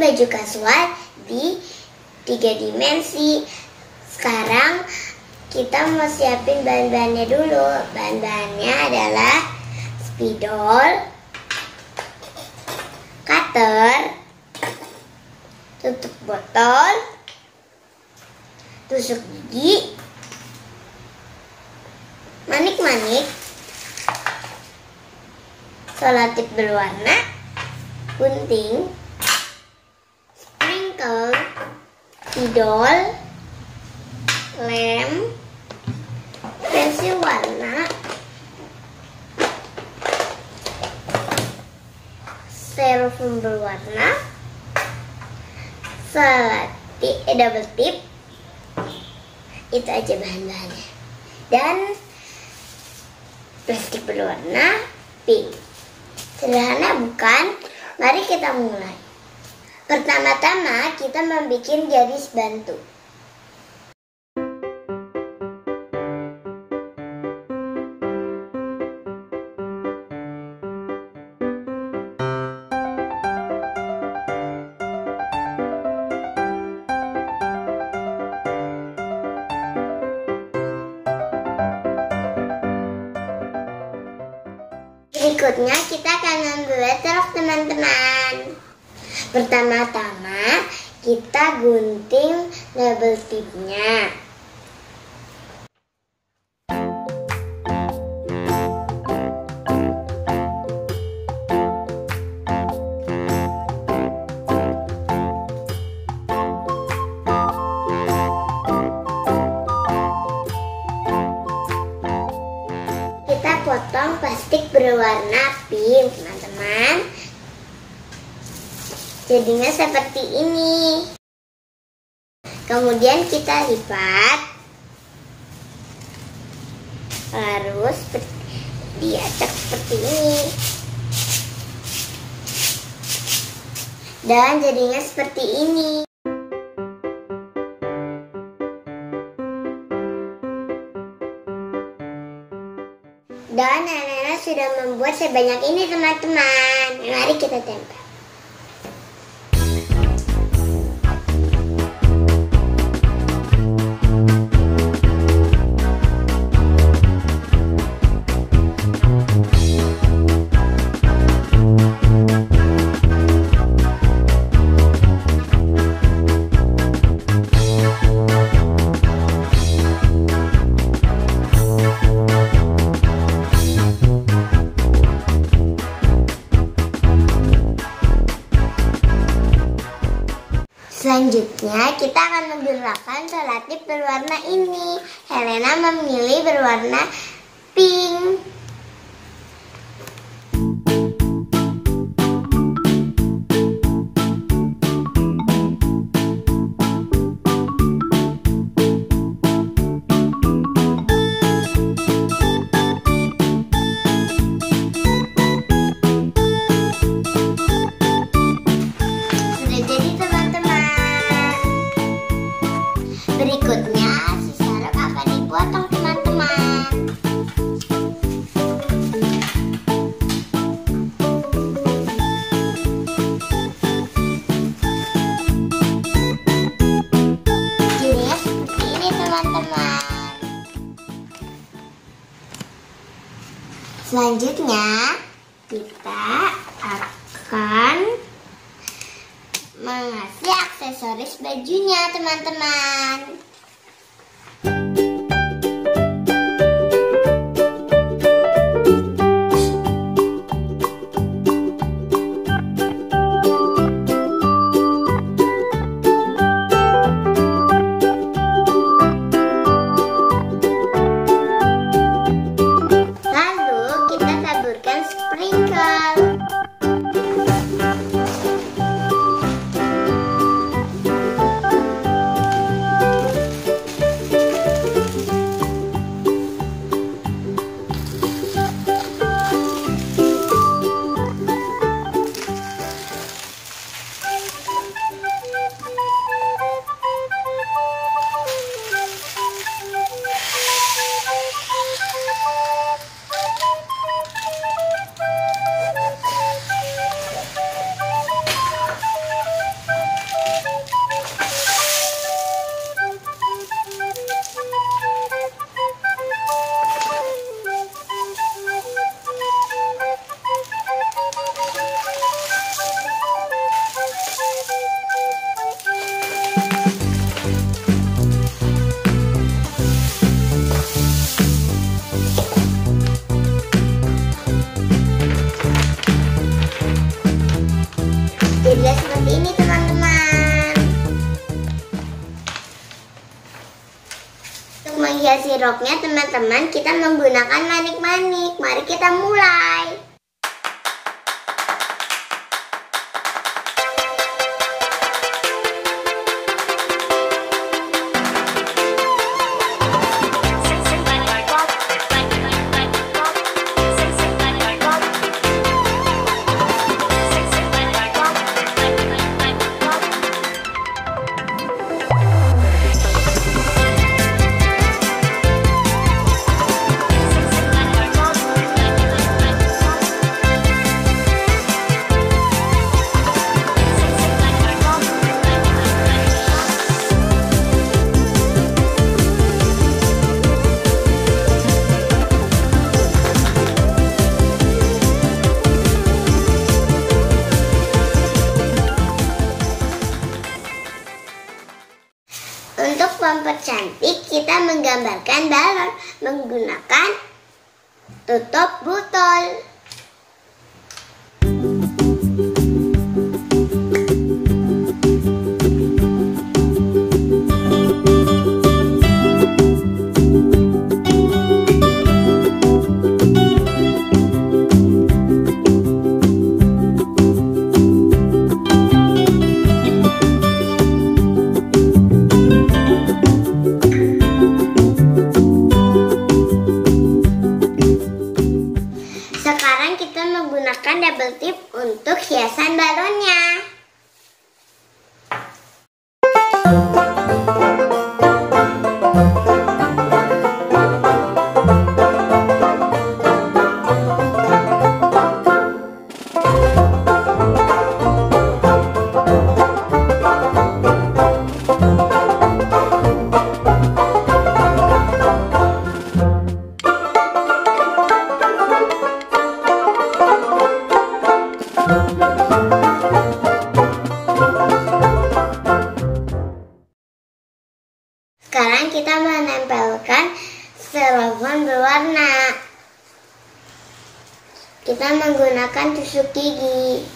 Baju kasual di 3 dimensi. Sekarang kita mau siapin bahan-bahannya dulu. Bahan-bahannya adalah spidol, cutter, tutup botol, tusuk gigi, manik-manik, selotip berwarna, gunting, spidol, lem, pensil warna, styrofoam berwarna, double tip. Itu aja bahan-bahannya. Dan plastik berwarna pink. Sederhana bukan? Mari kita mulai. Pertama-tama kita membuat garis bantu. Berikutnya kita akan membuat rok, teman-teman. Pertama-tama kita gunting double tipnya. Kita potong plastik berwarna pink, teman-teman. Jadinya seperti ini. Kemudian kita lipat, harus diacak seperti ini, dan jadinya seperti ini. Dan Helena sudah membuat sebanyak ini, teman-teman. Mari kita tempel. Selanjutnya kita akan menggerakkan selotip berwarna ini. Helena memilih berwarna pink. Berikutnya sisa rok akan dipotong, teman-teman. Jadinya seperti ini, teman-teman. Selanjutnya kita akan mengasih aksesoris bajunya, teman-teman. Lalu kita taburkan sprinkle. hiasi roknya teman-teman, kita menggunakan manik-manik. Mari kita mulai. Untuk mempercantik, kita menggambarkan balon menggunakan tutup botol. Sekarang kita menggunakan double tip untuk hiasan balonnya. Sekarang kita menempelkan selofan berwarna. Kita menggunakan tusuk gigi.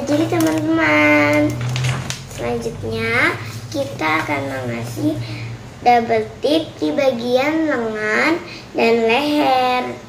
Jadi teman-teman, selanjutnya kita akan mengasih double tip di bagian lengan dan leher.